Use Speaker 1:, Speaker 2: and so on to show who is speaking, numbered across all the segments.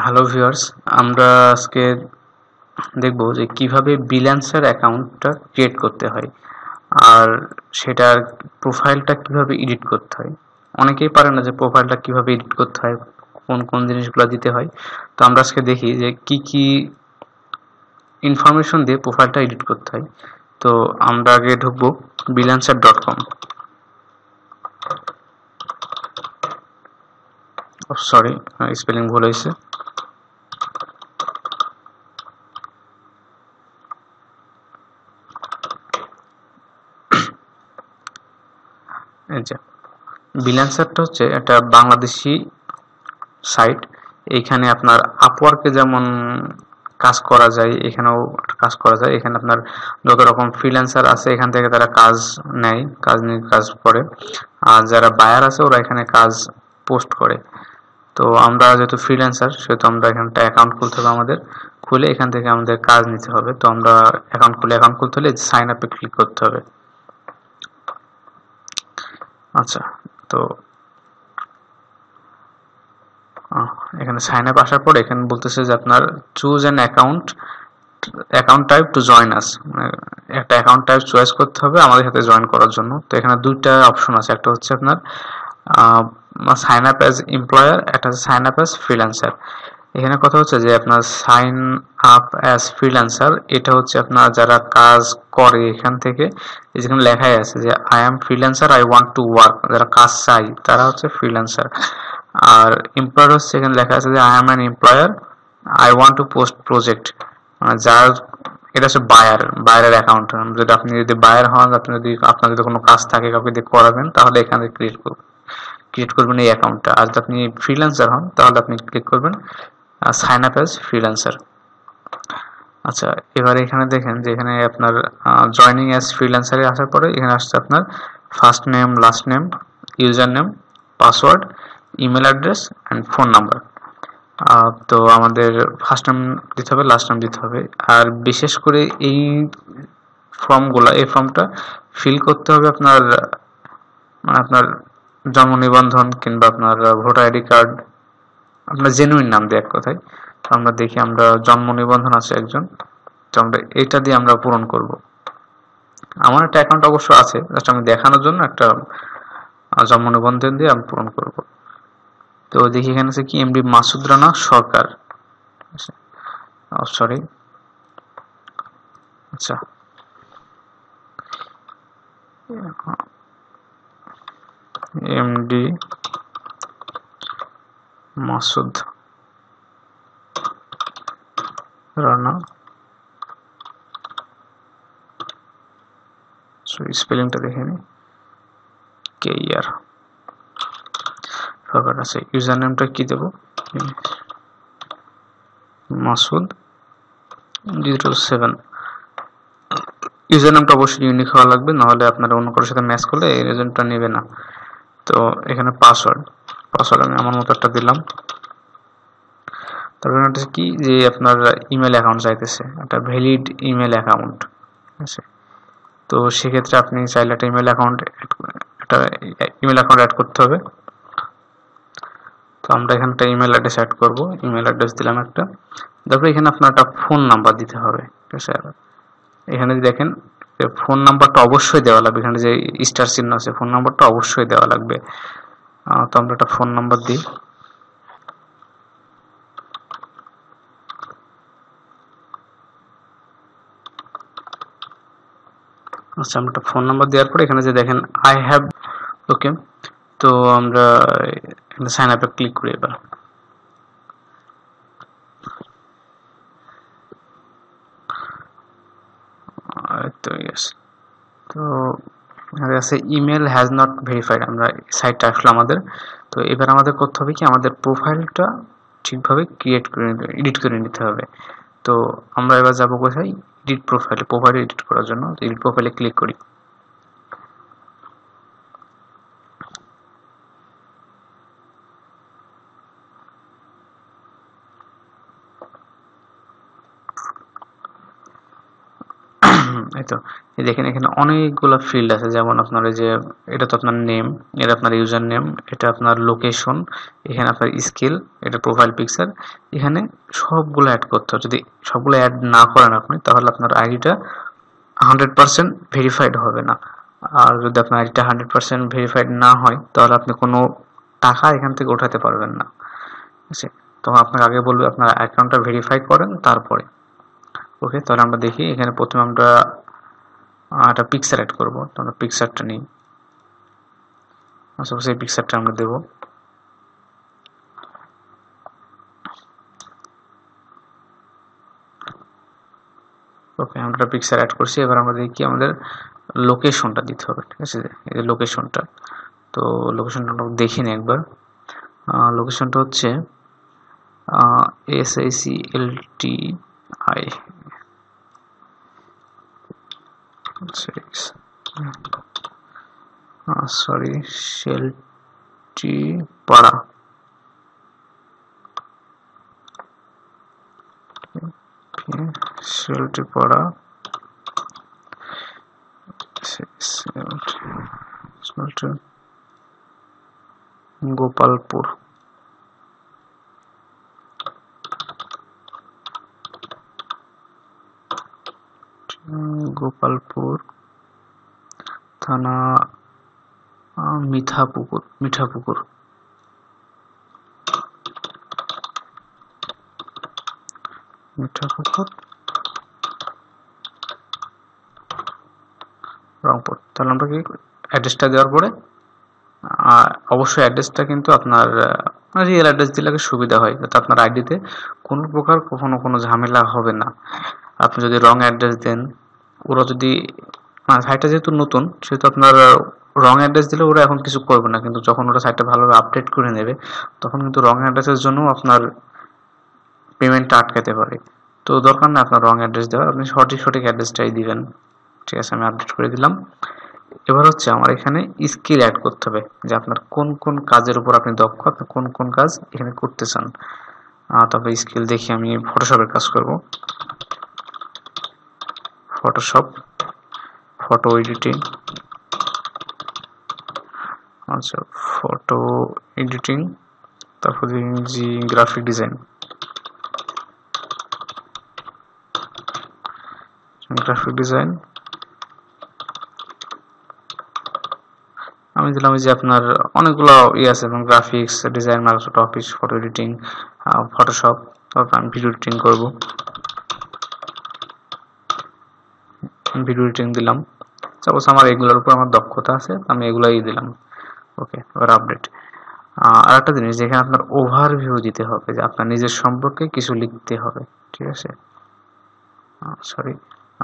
Speaker 1: Hello viewers, আমরা আজকে দেখব যে কিভাবে বিল্যান্সের অ্যাকাউন্টটা ক্রিয়েট করতে হয় আর সেটার প্রোফাইলটা কিভাবে এডিট করতে হয়। অনেকেই পারে না যে প্রোফাইলটা কিভাবে এডিট করতে হয়, কোন কোন জিনিসগুলো দিতে হয়। তো আমরা আজকে দেখি যে কি কি ইনফরমেশন দিয়ে প্রোফাইলটা এডিট করতে হয়। তো আমরা আগে ঢুকবো freelancer.com। সরি, স্পেলিং ভুল হয়েছে। এই যে ফ্রিল্যান্সারটা হচ্ছে একটা বাংলাদেশি সাইট। এইখানে আপনার আপওয়ার্কে যেমন কাজ করা যায়, এখানেও কাজ করা যায়। এখানে আপনার যত রকম ফ্রিল্যান্সার আছে এখান থেকে তারা কাজ নেয়, কাজ নিয়ে কাজ করে। আর যারা বায়ার আছে ওরা এখানে কাজ পোস্ট করে। তো আমরা যেহেতু ফ্রিল্যান্সার সেহেতু আমরা এখানে একটা অ্যাকাউন্ট খুলতে হবে আমাদের। খুলে এখান থেকে আমাদের কাজ নিতে হবে। তো আমরা অ্যাকাউন্ট খুলতে হলে সাইন আপে ক্লিক করতে হবে। আচ্ছা, তো এখানে সাইন আপ আসার পর এখানে বলতেছে যে আপনার choose an account type to join us, একটা অ্যাকাউন্ট টাইপ চয়েস করতে হবে আমাদের সাথে জয়েন করার জন্য। তো এখানে দুইটা অপশন আছে, একটা হচ্ছে আপনার সাইন আপ অ্যাজ এমপ্লয়ার, একটা হচ্ছে সাইন আপ অ্যাজ ফ্রিল্যান্সার। এখানে কথা হচ্ছে যে আপনার সাইন আপ অ্যাজ ফ্রিল্যান্সার, এটা হচ্ছে আপনার যারা কাজ করে এখান থেকে যেখানে লেখাই আছে যে I am freelancer, I want to work, যারা কাজ চাই তারা হচ্ছে ফ্রিল্যান্সার। আর এমপ্লয়ার হচ্ছে এখানে লেখা আছে যে I am an employer, I want to post project, মানে যার এটা হচ্ছে বায়ারের অ্যাকাউন্ট। যদি আপনি যদি বায়ার হন, আপনি যদি আপনার যদি কোনো কাজ থাকে কাউকে দিয়ে করাবেন তাহলে এখানে ক্রিয়েট করবেন এই অ্যাকাউন্টটা। আর যদি আপনি ফ্রিল্যান্সার হন তাহলে আপনি ক্লিক করবেন সাইন আপ অ্যাজ ফ্রিল্যান্সার। আচ্ছা, এবারে এখানে দেখেন যে এখানে আপনার জয়নিং অ্যাজ ফ্রিল্যান্সারে আসার পরে এখানে আসছে আপনার first name, last name, user name, password, email address and phone number. তো আমাদের ফার্স্ট নেম দিতে হবে, লাস্ট নেম দিতে হবে। আর বিশেষ করে এই এই ফর্মটা ফিল করতে হবে আপনার, মানে আপনার জন্ম নিবন্ধন কিংবা আপনার ভোটার আইডি কার্ড, আপনার জেনুইন নাম দিয়ে এক কথায়। তো আমরা দেখি, আমরা জন্ম নিবন্ধন আছে একজন, তো আমরা এটা দিয়ে আমরা পূরণ করব। আমার একটা অ্যাকাউন্ট অবশ্য আছে, জাস্ট আমি দেখানোর জন্য একটা জন্ম নিবন্ধন দিয়ে আমি পূরণ করব। তো দেখি এখানে আছে কি এমডি মাসুদ রানা সরকার। সরি, আচ্ছা, এমডি মাসুদ রানা, স্পেলিংটা দেখে নি, কে ইয়ার সরকার আছে। ইউজার নেমটা কি দেব, মাসুদ 07। ইউজার নামটা অবশ্যই ইউনিক হওয়া লাগবে, নাহলে আপনারা অন্য কারোর সাথে ম্যাচ করলে এই রেজনটা নেবে না। তো এখানে পাসওয়ার্ড আমি আমার মতো একটা দিলাম। তারপর এটা কি যে আপনার ইমেল অ্যাকাউন্ট চাইতেছে, একটা ভ্যালিড ইমেল অ্যাকাউন্ট, ঠিক আছে। তো সেক্ষেত্রে আপনি চাইলে একটা ইমেল অ্যাকাউন্ট অ্যাড করতে হবে। তো আমরা এখানে একটা ইমেল অ্যাড্রেস অ্যাড করব, ইমেল অ্যাড্রেস দিলাম একটা। তারপরে এখানে আপনার একটা ফোন নাম্বার দিতে হবে, ঠিক আছে। এখানে দেখেন ফোন নাম্বারটা অবশ্যই দেওয়া লাগবে, এখানে যে স্টার চিহ্ন আছে ফোন নাম্বারটা অবশ্যই দেওয়া লাগবে। তো আমরা একটা ফোন নাম্বার দিই। আচ্ছা, আমরা একটা ফোন নাম্বার দেওয়ার পরে এখানে যে দেখেন আই হ্যাভ, ওকে। তো আমরা এখানে সাইন আপে ক্লিক করি এবার। তো ইয়েস, তো এখানে আছে ইমেল হ্যাজ নট ভেরিফাইড, আমরা সাইটটা আসলো আমাদের। তো এবার আমাদের করতে হবে কি, আমাদের প্রোফাইলটা ঠিকভাবে এডিট করে নিতে হবে। তো আমরা এবার যাবো কোথায়, প্রোফাইল এডিট করার জন্য এডিট প্রোফাইলে ক্লিক করি। এই তো এই দেখেন এখানে অনেকগুলো ফিল্ড আছে, যেমন আপনার এই যে এটা তো আপনার নেম, এটা আপনার ইউজার নেম, এটা আপনার লোকেশন, এখানে আপনার স্কিল, এটা প্রোফাইল পিকচার। এখানে সবগুলো অ্যাড করতে হবে। যদি সবগুলো অ্যাড না করেন আপনি, তাহলে আপনার আইডিটা 100% ভেরিফাইড হবে না। আর যদি আপনার আইডিটা 100% ভেরিফাইড না হয়, তাহলে আপনি কোনো টাকা এখান থেকে উঠাতে পারবেন না। ঠিক আছে, তখন আপনাকে আগে বলবে আপনার অ্যাকাউন্টটা ভেরিফাই করেন তারপরে। ওকে, তাহলে আমরা দেখি এখানে প্রথমে আমরা একটা পিকচার অ্যাড করবো। তো আমরা পিকচারটা নিই, সাপোজ এই পিকচারটা আমরা দেব। ওকে, আমরা একটা পিকচার অ্যাড করছি। এবার আমরা দেখি আমাদের লোকেশনটা দিতে হবে। ঠিক আছে, এই যে লোকেশনটা, তো লোকেশনটা আমরা দেখি না একবার। লোকেশনটা হচ্ছে SICLTI সরি শেলটি পাড়া, শেলটি পাড়া গোপালপুর। গোপালপুর থানা মিঠাপুকুর রংপুর। তাহলে আমরা কি অ্যাড্রেসটা দেওয়ার পরে অবশ্যই অ্যাড্রেসটা কিন্তু আপনার রিয়েল অ্যাড্রেস দিলে সুবিধা হয়, যাতে আপনার আইডিতে কোনো প্রকার কখনো কোনো ঝামেলা হবে না। আপনি যদি রং অ্যাড্রেস দেন, ওরা যদি সাইটটা যেহেতু নতুন, সেহেতু আপনার রং অ্যাড্রেস দিলে ওরা এখন কিছু করবে না, কিন্তু যখন ওরা সাইটটা ভালোভাবে আপডেট করে নেবে, তখন কিন্তু রং অ্যাড্রেসের জন্য আপনার পেমেন্টটা আটকাতে পারে। তো দরকার না আপনার রং অ্যাড্রেস দেওয়ার, আপনি সঠিক অ্যাড্রেসটাই দিবেন। ঠিক আছে, আমি আপডেট করে দিলাম। এবার হচ্ছে আমার এখানে স্কিল অ্যাড করতে হবে, যে আপনার কোন কোন কাজের উপর আপনি দক্ষ, আপনি কোন কোন কাজ এখানে করতে চান। তবে স্কিল দেখি আমি ফটোশপের কাজ করব। ফটোশপ, ফটো এডিটিং, আচ্ছা ফটো এডিটিং, তারপর জি গ্রাফিক ডিজাইন, আমি দিলাম যে আপনার অনেকগুলো আছে, এবং graphics design, Microsoft office, photo editing, Photoshop. তারপর আমি ভিডিও এডিটিং করব, ভিডিও এডিটিং দিলাম। সাপোজ আমার এগুলোর উপর আমার দক্ষতা আছে, আমি এগুলাই দিলাম। ওকে, এবার আপডেট। আর একটা জিনিস, যেখানে আপনার ওভারভিউ দিতে হবে, যে আপনার নিজের সম্পর্কে কিছু লিখতে হবে। ঠিক আছে, সরি,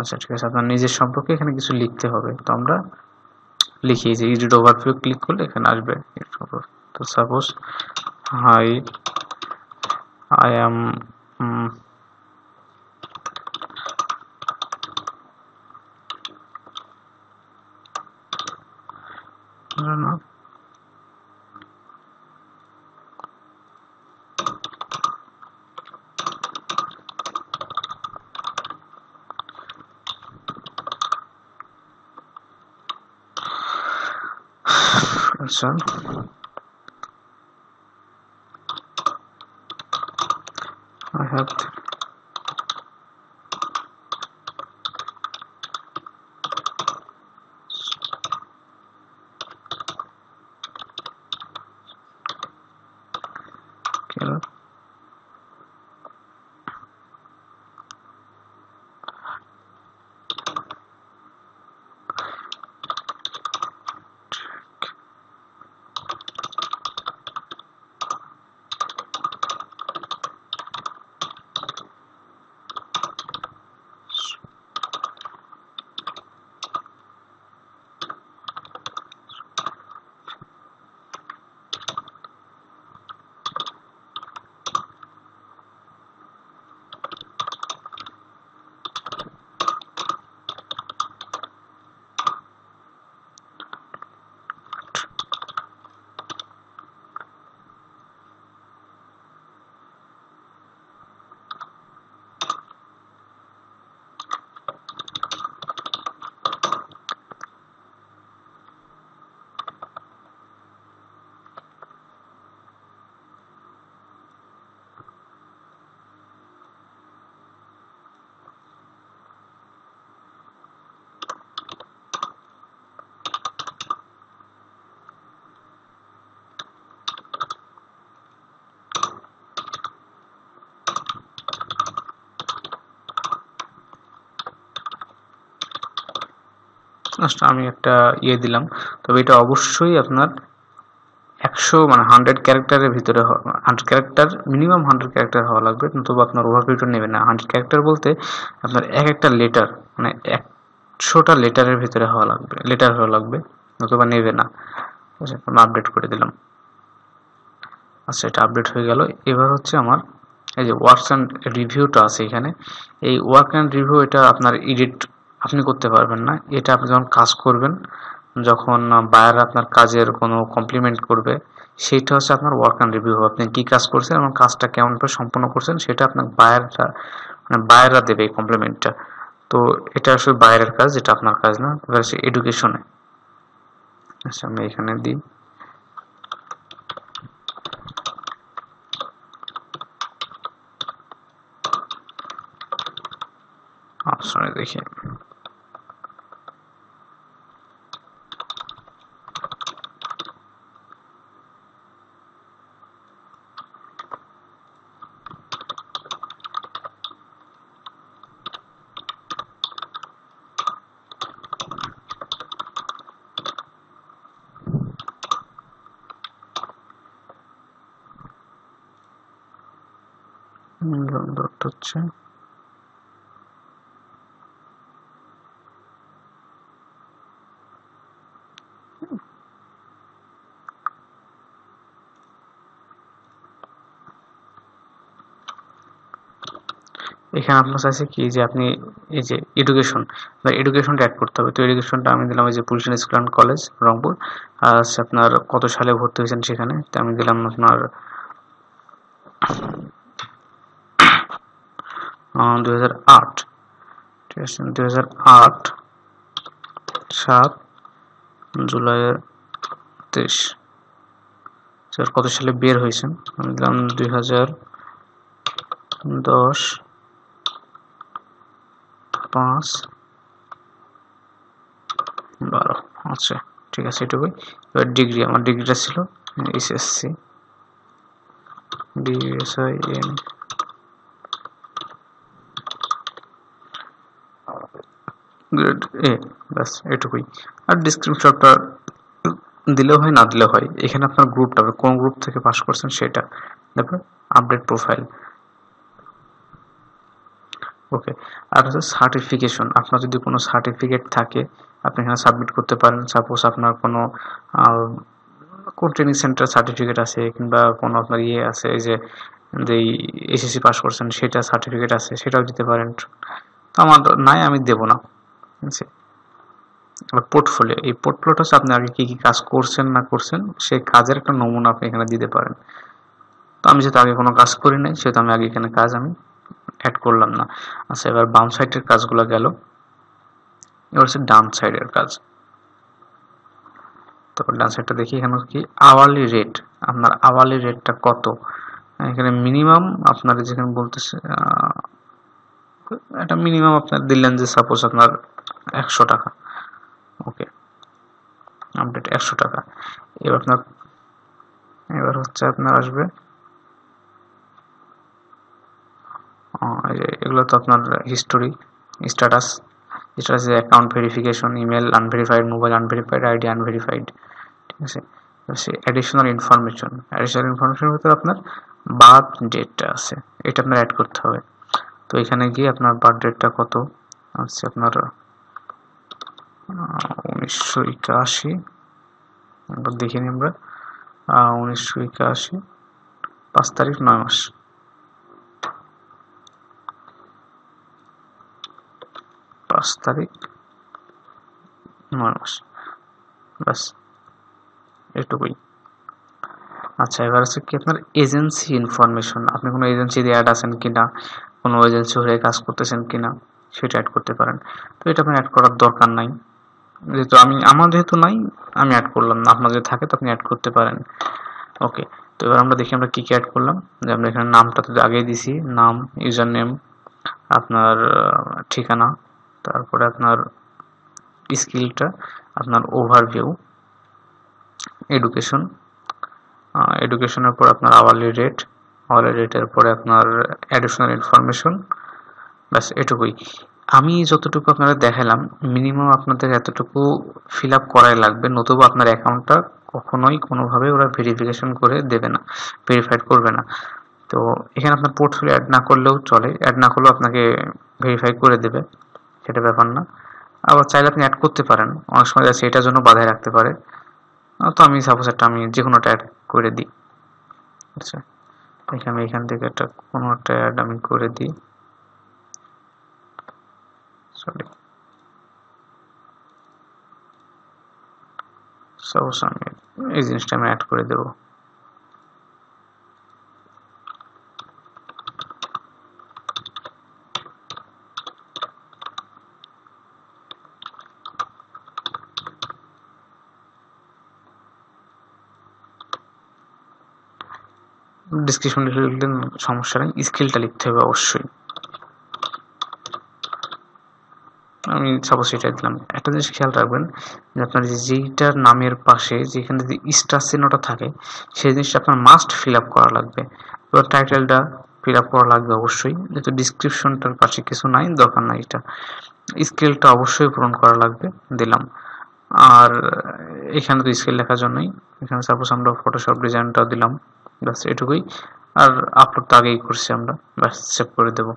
Speaker 1: আচ্ছা ঠিক আছে, আপনার নিজের সম্পর্কে এখানে কিছু লিখতে হবে। তো আমরা লিখি যে এডিট ওভারভিউ ক্লিক করলে এখানে আসবে। তো সাপোজ হাই আই এম না আচ্ছা, I have skill আমি একটা ইয়ে দিলাম, তবে এটা অবশ্যই আপনার 100 মানে 100 ক্যারেক্টারের ভিতরে 100 ক্যারেক্টার মিনিমাম 100 ক্যারেক্টার হওয়া লাগবে, তবু আপনার ওভারভিউটা নেবে না। 100 ক্যারেক্টার বলতে আপনার এক একটা লেটার মানে 100টা লেটারের ভিতরে হওয়া লাগবে, লেটার হওয়া লাগবে, নতুবা নেবে না। আমি আপডেট করে দিলাম। আচ্ছা, এটা আপডেট হয়ে গেল। এবার হচ্ছে আমার এই যে ওয়ার্কস অ্যান্ড রিভিউটা আছে এখানে, এই ওয়ার্ক অ্যান্ড রিভিউ এটা আপনার এডিট আপনি করতে পারবেন না। এটা আপনি যখন কাজ করবেন, যখন বায়ার আপনার কাজের কোনো কমপ্লিমেন্ট করবে, সেটা হচ্ছে আপনার ওয়ার্ক অ্যান্ড রিভিউ। আপনি কি কাজ করছেন এবং কাজটা কেমনভাবে সম্পন্ন করছেন সেটা আপনার বায়াররা দেবে এই কমপ্লিমেন্টটা। তো এটা আসলে বায়ারের কাজ, যেটা আপনার কাজ না। এবার হচ্ছে এডুকেশনে। আচ্ছা, আমি এখানে দিই অপশনে, দেখি হচ্ছে এখানে আপনার চাইছে কি যে আপনি এই যে এডুকেশন বা এডুকেশনটা অ্যাড করতে হবে। তো এডুকেশনটা আমি দিলাম এই যে police school and college Rangpur, আর আপনার কত সালে ভর্তি হয়েছেন সেখানে, তো আমি দিলাম আপনার 2008। ঠিক আছে, 2008 7 জুলাইয়ের 23। কত সালে বের হয়েছেন, আমি দিলাম 2010 5 12। আচ্ছা, ঠিক আছে, এটুকুই। এবার ডিগ্রি, আমার ডিগ্রিটা ছিল এসএসসি ডিএসআইএন গ্রেড এ, ব্যাস এটুকুই। আর ডিসক্রিপশনটা দিলেও হয়, না দিলেও হয়। এখানে আপনার গ্রুপটা কোন গ্রুপ থেকে পাস করছেন সেটা, তারপর আপডেট প্রোফাইল। ওকে। আর হচ্ছে সার্টিফিকেশন, আপনার যদি কোনো সার্টিফিকেট থাকে আপনি এখানে সাবমিট করতে পারেন। সাপোজ আপনার কোনো ট্রেনিং সেন্টার সার্টিফিকেট আছে, কিংবা কোনো আপনার ইয়ে আছে যে এসএসসি পাস করছেন সেটা সার্টিফিকেট আছে, সেটাও দিতে পারেন। তো আমার নাই, আমি দেবো না। ঠিক আছে। এবার পোর্টফোলিও, এই পোর্টফোলিওটা হচ্ছে আপনি আগে কি কি কাজ করছেন না করছেন সেই কাজের একটা নমুনা আপনি এখানে দিতে পারেন। তো আমি যেহেতু আগে কোনো কাজ করি নাই, সেহেতু আমি আগে এখানে কাজ আমি অ্যাড করলাম না। আচ্ছা, এবার বাম সাইডের কাজগুলো গেল, এবার হচ্ছে ডান সাইডের কাজ। তো ডান সাইডটা দেখি, এখানে কি আওয়ারলি রেট, আপনার আওয়ারলি রেটটা কত। এখানে মিনিমাম আপনার যেখানে বলতেছে এটা মিনিমাম আপনার দিলেন যে সাপোজ আপনার 100 টাকা। ওকে, আপডেট 100 টাকা। এবার হচ্ছে আপনার আসবে এগুলো তো আপনার history, status, account verification, email unverified, mobile unverified, ID unverified. ঠিক আছে। অ্যাডিশনাল ইনফরমেশন, ভিতরে আপনার বার্থ ডেটটা আছে, এটা আপনার অ্যাড করতে হবে। তো এখানে গিয়ে আপনার বার্থ ডেটটা কত আছে, আপনার 1981। একবার দেখে নিই আমরা, 1981 5 তারিখ 9 মাস। 5 তারিখ 9 মাস, ব্যাস এটুকুই। আচ্ছা, এবার হচ্ছে কি আপনার এজেন্সি ইনফরমেশন, আপনি কোনো এজেন্সিতে অ্যাড আছেন কিনা, কোনো এজেন্সি হয়ে কাজ করতেছেন কিনা সেটা অ্যাড করতে পারেন। তো এটা আপনার অ্যাড করার দরকার নাই, যেহেতু আমার যেহেতু নাই আমি অ্যাড করলাম না। আপনার যদি থাকে তো আপনি অ্যাড করতে পারেন। ওকে। তো এবার আমরা দেখি আমরা কি কি অ্যাড করলাম। যে আমরা এখানে নামটা তো আগেই দিছি, নাম, ইউজার নেম, আপনার ঠিকানা, তারপরে আপনার স্কিলটা, আপনার ওভারভিউ, এডুকেশনের পর আপনার আওয়ারলি রেটের পরে আপনার অ্যাডিশনাল ইনফরমেশন, ব্যাস এটুকুই। আমি যতটুকু আপনাদের দেখালাম মিনিমাম আপনাদের এতটুকু ফিল আপ করাই লাগবে, নতুবা আপনার অ্যাকাউন্টটা কখনোই কোনোভাবে ওরা ভেরিফিকেশন করে দেবে না, ভেরিফাইড করবে না। তো এখানে আপনার পোর্টফোলিও অ্যাড না করলেও চলে, অ্যাড না করলেও আপনাকে ভেরিফাই করে দেবে, সেটা ব্যাপার না। আবার চাইলে আপনি অ্যাড করতে পারেন, অনেক সময় যাচ্ছে এটার জন্য বাধায় রাখতে পারে। তো আমি সাপোজ একটা আমি যে কোনোটা অ্যাড করে দিই। আচ্ছা, এখানে এখান থেকে একটা কোনোটা অ্যাড আমি করে দিই, সরি সাপোজ আমি এই জিনিসটা আমি অ্যাড করে দেবো। ডিসক্রিপশন লিখলে সমস্যা নেই, স্কিলটা লিখতে হবে অবশ্যই। আমি সাপোজ এটা দিলাম। একটা জিনিস খেয়াল রাখবেন যে আপনার যেইটার নামের পাশে যেখানে যদি স্টার চিহ্নটা থাকে সেই জিনিসটা আপনার মাস্ট ফিল আপ করা লাগবে। এবার টাইটেলটা ফিল আপ করা লাগবে অবশ্যই, যেহেতু ডিসক্রিপশনটার পাশে কিছু নাই, দরকার নাই। এটা স্কেলটা অবশ্যই পূরণ করা লাগবে, দিলাম। আর এখানে তো স্কেল লেখার জন্যই এখানে সাপোজ আমরা ফটোশপ ডিজাইনটা দিলাম, ব্যাস এটুকুই। আর আপলোড তো আগেই করছি আমরা, ব্যাস সেভ করে দেবো।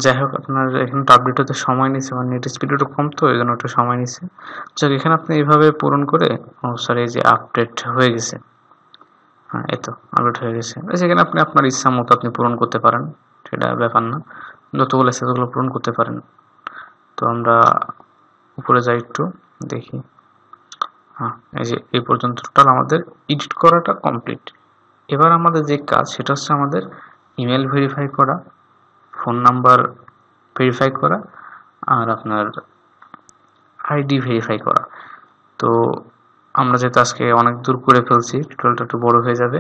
Speaker 1: যাই হোক, আপনার এখানে আপডেট হতে সময় নিচ্ছে, মানে নেট স্পিড একটু কম, তো এই জন্য একটু সময় নিচ্ছে। যাক, এখানে আপনি এইভাবে পূরণ করে, সরি এই যে আপডেট হয়ে গেছে, হ্যাঁ এই তো আপডেট হয়ে গেছে। সেখানে আপনি আপনার ইচ্ছা মতো আপনি পূরণ করতে পারেন, সেটা ব্যাপার না, যতগুলো আছে ততগুলো পূরণ করতে পারেন। তো আমরা উপরে যাই একটু দেখি। হ্যাঁ, এই যে এই পর্যন্ত টোটাল আমাদের এডিট করাটা কমপ্লিট। এবার আমাদের যে কাজ সেটা হচ্ছে আমাদের ইমেল ভেরিফাই করা, ফোন নাম্বার ভেরিফাই করা, আর আপনার আইডি ভেরিফাই করা। তো আমরা যেহেতু আজকে অনেক দূর করে ফেলছি, টিউটোরিয়ালটা একটু বড় হয়ে যাবে,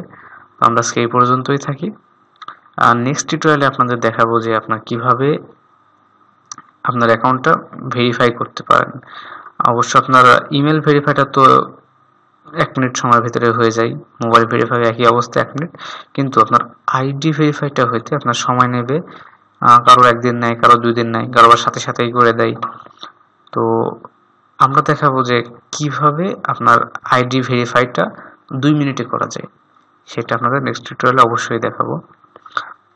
Speaker 1: তো আমরা আজকে এই পর্যন্তই থাকি। আর নেক্সট টিউটোরিয়ালে আপনাদের দেখাবো যে আপনার কিভাবে আপনার অ্যাকাউন্টটা ভেরিফাই করতে পারেন। অবশ্য আপনার ইমেল ভেরিফাইটা তো 1 মিনিট সময়ের ভিতরে হয়ে যায়, মোবাইল ভেরিফাই একই অবস্থা 1 মিনিট, কিন্তু আপনার আইডি ভেরিফাইটা হইতে আপনার সময় নেবে, কারো 1 দিন নেয়, কারো 2 দিন নেয়, কারো আবার সাথে সাথেই করে দেয়। তো আমরা দেখাবো যে কিভাবে আপনার আইডি ভেরিফাইটা 2 মিনিটে করা যায়, সেটা আপনাদের নেক্সট টিউটোরিয়ালে অবশ্যই দেখাবো।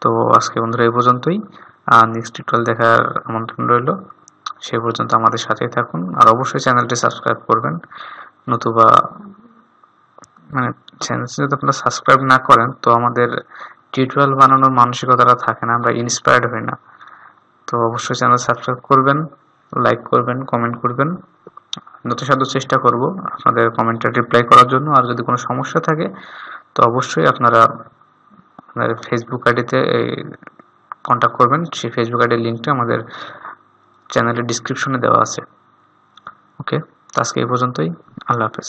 Speaker 1: তো আজকে বন্ধুরা এই পর্যন্তই, নেক্সট টিউটোরিয়াল দেখার আমন্ত্রণ রইল। সে পর্যন্ত আমাদের সাথেই থাকুন, আর অবশ্যই চ্যানেলটি সাবস্ক্রাইব করবেন, নতুবা মানে চ্যানেল যদি আপনারা সাবস্ক্রাইব না করেন তো আমাদের টিউটোরিয়াল বানানোর মানসিকতাটা থাকে না, আমরা ইন্সপায়ার্ড হই না। তো অবশ্যই চ্যানেল সাবস্ক্রাইব করবেন, লাইক করবেন, কমেন্ট করবেন। যথাসাধ্য চেষ্টা করব আপনাদের কমেন্টে রিপ্লাই করার জন্য। আর যদি কোনো সমস্যা থাকে তো অবশ্যই আপনারা আপনাদের ফেসবুক আইডিতে কন্ট্যাক্ট করবেন, সেই ফেসবুক আইডির লিঙ্কটা আমাদের চ্যানেলের ডিসক্রিপশনে দেওয়া আছে। ওকে, তো আজকে এই পর্যন্তই, আল্লাহ হাফেজ।